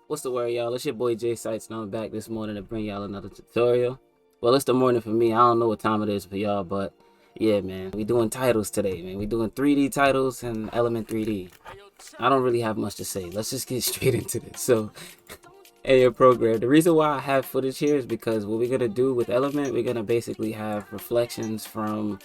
What's the word, y'all? It's your boy Jsitez, and I'm back this morning to bring y'all another tutorial. Well, it's the morning for me. I don't know what time it is for y'all, but yeah, man, we doing titles today, man. We doing 3D titles and Element 3D. I don't really have much to say. Let's just get straight into this. So, hey, your program. The reason why I have footage here is because what we're gonna do with Element, we're gonna basically have reflections from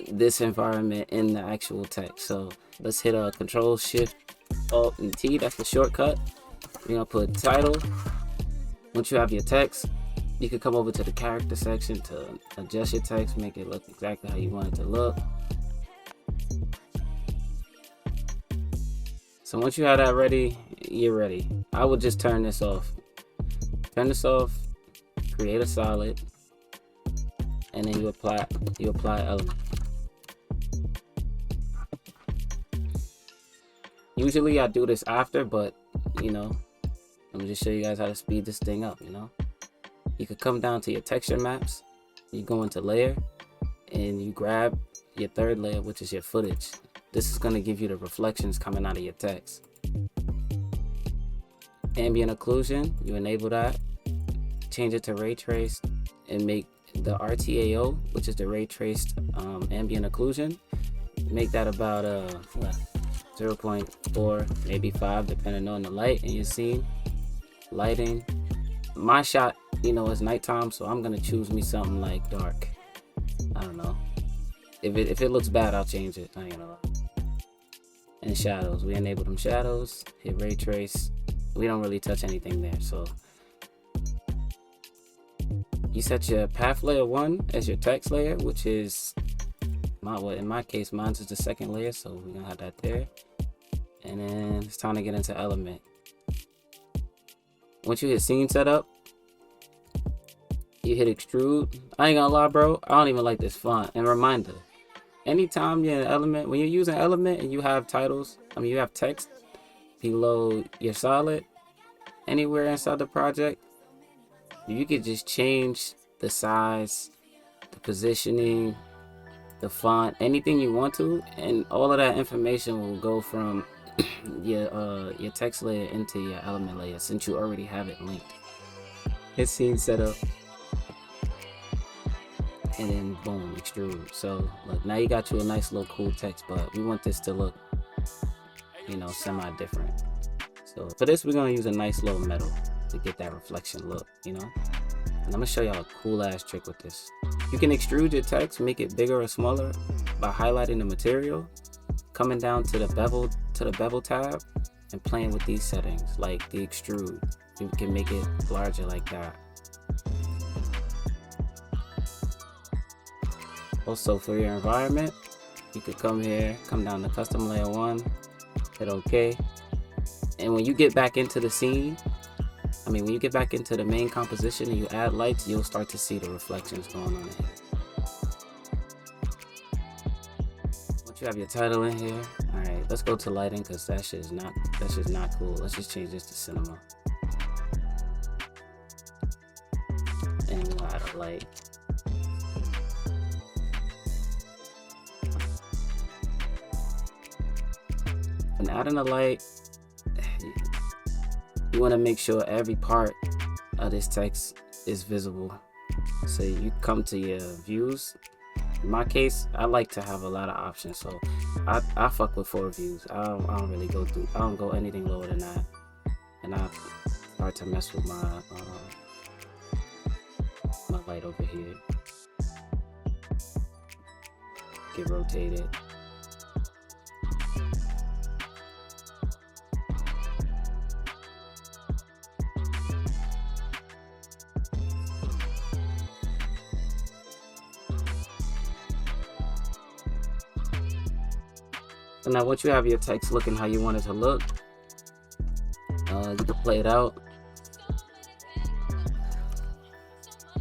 this environment in the actual text. So let's hit Control Shift Alt and T. That's the shortcut. We're gonna put title. Once you have your text, you can come over to the character section to adjust your text, make it look exactly how you want it to look. So once you have that ready, you're ready. I would just turn this off. Turn this off, create a solid, and then you apply element. Usually I do this after, but you know, let me just show you guys how to speed this thing up, you know. You could come down to your texture maps, you go into layer, and you grab your third layer, which is your footage. This is gonna give you the reflections coming out of your text. Ambient occlusion, you enable that, change it to ray traced, and make the RTAO, which is the ray traced ambient occlusion, make that about 0.4, maybe 5, depending on the light in your scene. Lighting. My shot, you know, is nighttime, so I'm gonna choose me something like dark. I don't know. If it looks bad, I'll change it. I ain't gonna lie. And shadows. We enable them shadows. Hit ray trace. We don't really touch anything there, so you set your path layer 1 as your text layer, which is in my case, mine's is the second layer, so we're gonna have that there. And then it's time to get into element. Once you hit scene setup, you hit extrude. I ain't gonna lie, bro, I don't even like this font. And reminder, anytime you're in element, when you're using element and you have titles, you have text below your solid, anywhere inside the project, you could just change the size, the positioning, the font, anything you want to, and all of that information will go from your text layer into your element layer, since you already have it linked. Hit scene setup, and then boom, extrude. So look, now you got you a nice little cool text, but we want this to look, you know, semi-different. So for this, we're gonna use a nice little metal to get that reflection look, you know. And I'm gonna show y'all a cool ass trick with this. You can extrude your text, make it bigger or smaller by highlighting the material, coming down to the bevel tab, and playing with these settings like the extrude. You can make it larger like that. Also for your environment, you could come here, come down to custom layer 1, hit OK. And when you get back into the scene, when you get back into the main composition and you add lights, you'll start to see the reflections going on in here. Once you have your title in here, alright, let's go to lighting, because that shit is not cool. Let's just change this to cinema. And we'll add a light. And adding a light, you want to make sure every part of this text is visible. So you come to your views. In my case, I like to have a lot of options, so I fuck with 4 views. I don't really go through. I don't go anything lower than that. And I start to mess with my light over here. Get rotated. So now once you have your text looking how you want it to look, you can play it out.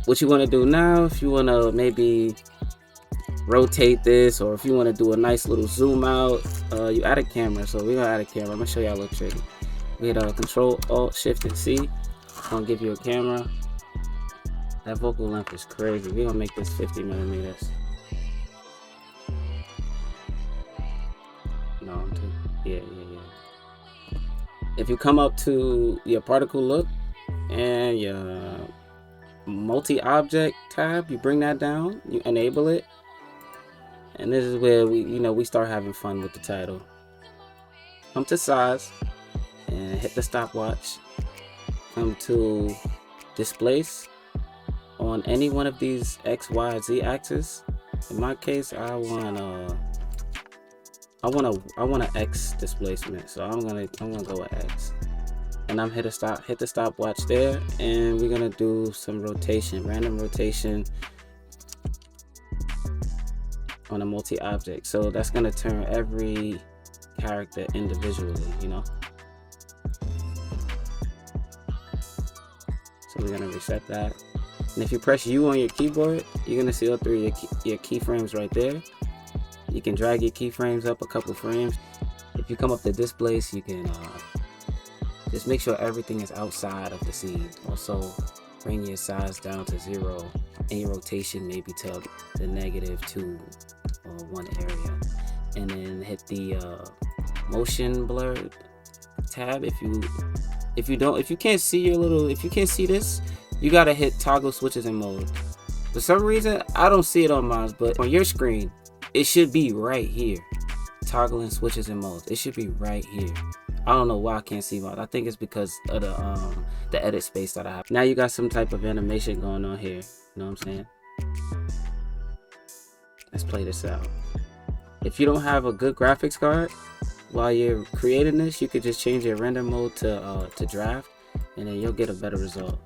What you want to do now, if you want to maybe rotate this, or if you want to do a nice little zoom out, you add a camera. So we're gonna add a camera. I'm gonna show y'all a little trick. We hit Control Alt Shift and C. It's gonna give you a camera. That vocal length is crazy. We're gonna make this 50 millimeters. No, yeah. If you come up to your particle look and your multi-object tab, you bring that down, you enable it, and this is where we start having fun with the title. Come to size and hit the stopwatch. Come to displace on any one of these X, Y, Z axis. In my case, I want a X displacement, so I'm gonna go with X. And I'm hit the stopwatch there, and we're gonna do some rotation, random rotation on a multi-object. So that's gonna turn every character individually, So we're gonna reset that. And if you press U on your keyboard, you're gonna see all three of your keyframes right there. You can drag your keyframes up a couple frames. If you come up to displace, you can just make sure everything is outside of the scene. Also, bring your size down to 0 and your rotation maybe to the -2 or 1 area. And then hit the motion blur tab. If you can't see this, you gotta hit toggle switches and mode. For some reason, I don't see it on mine, but on your screen, it should be right here. Toggling switches and modes. It should be right here. I don't know why I can't see mine. I think it's because of the edit space that I have. Now you got some type of animation going on here. You know what I'm saying? Let's play this out. If you don't have a good graphics card while you're creating this, you could just change your render mode to draft, and then you'll get a better result.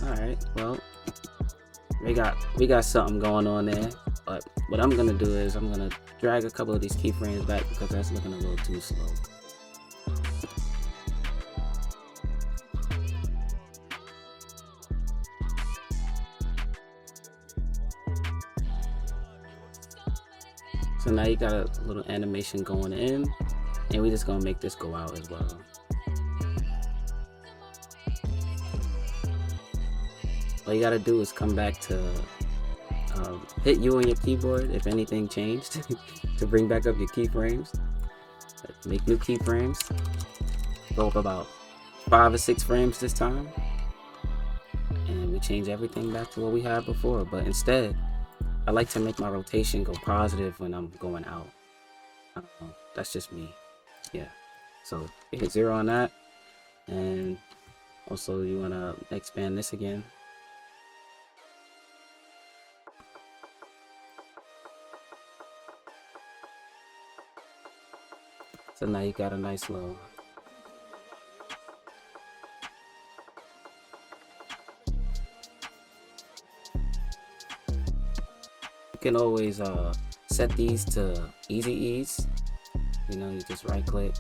Alright, well, we got something going on there, but what I'm gonna do is I'm gonna drag a couple of these keyframes back because that's looking a little too slow. So now you got a little animation going in, and we're just gonna make this go out as well. All you gotta do is come back to hit U on your keyboard if anything changed to bring back up your keyframes. Make new keyframes. Go up about 5 or 6 frames this time, and we change everything back to what we had before. But instead, I like to make my rotation go positive when I'm going out. I don't know, that's just me. Yeah. So you hit 0 on that, and also you wanna expand this again. So now you got a nice little. You can always set these to easy ease. You just right click.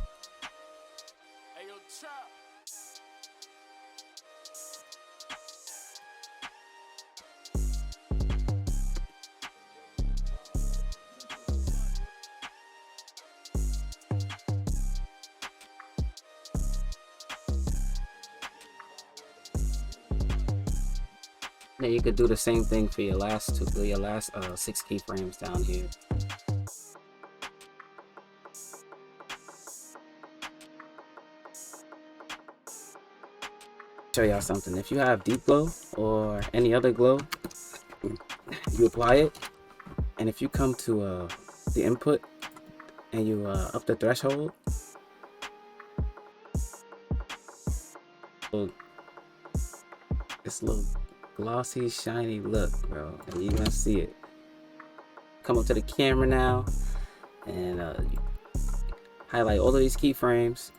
Then you could do the same thing for your last 6 keyframes down here. Show y'all something. If you have deep glow or any other glow, you apply it, and if you come to the input and you up the threshold, so this little glossy, shiny look, bro, and you're gonna see it. Come up to the camera now, and highlight all of these keyframes.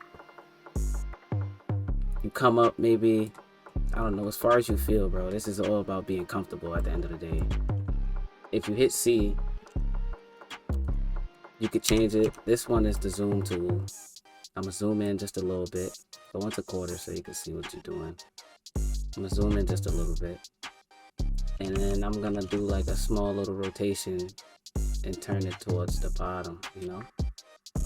You come up maybe, I don't know, as far as you feel, bro. This is all about being comfortable at the end of the day. If you hit C, you could change it. This one is the zoom tool. I'm gonna zoom in just a little bit. Go into quarter so you can see what you're doing. I'm gonna zoom in just a little bit, and then I'm gonna do like a small little rotation and turn it towards the bottom.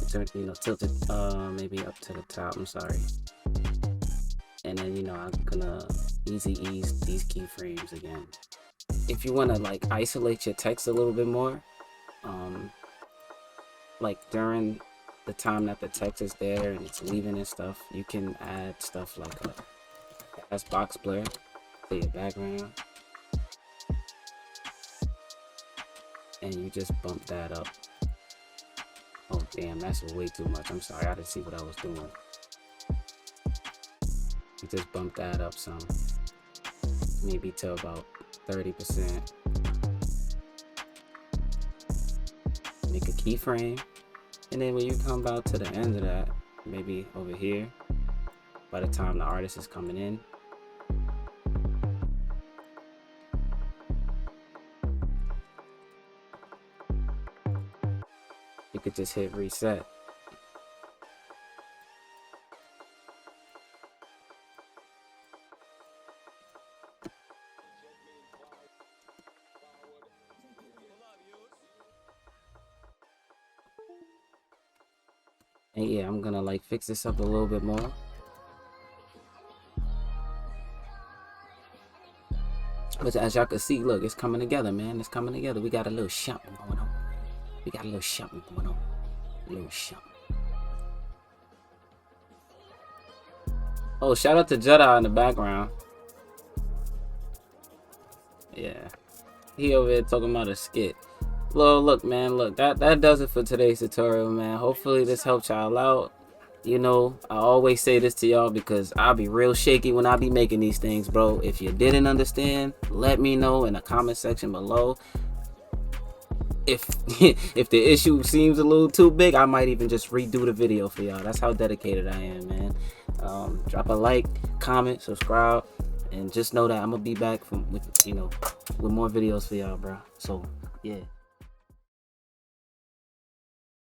Tilt it maybe up to the top. I'm sorry. And then I'm gonna easy ease these keyframes again. If you want to like isolate your text a little bit more, like during the time that the text is there and it's leaving and stuff, you can add stuff like a fast box blur to your background, and you just bump that up. Oh damn, that's way too much. I'm sorry, I didn't see what I was doing. You just bump that up some, maybe to about 30%. Make a keyframe, and then when you come about to the end of that, maybe over here, by the time the artist is coming in, you could just hit reset. And yeah, I'm gonna like fix this up a little bit more. But as y'all can see, look, it's coming together, man. It's coming together. We got a little something going on. We got a little something going on. A little something. Oh, shout out to Jedi in the background. Yeah. He over here talking about a skit. Well, look, man, look, that does it for today's tutorial, man. Hopefully this helped y'all out. You know, I always say this to y'all because I'll be real shaky when I be making these things, bro. If you didn't understand, let me know in the comment section below. If if the issue seems a little too big, I might even just redo the video for y'all. That's how dedicated I am, man. Drop a like, comment, subscribe, and just know that I'm gonna be back with more videos for y'all, bro. So yeah.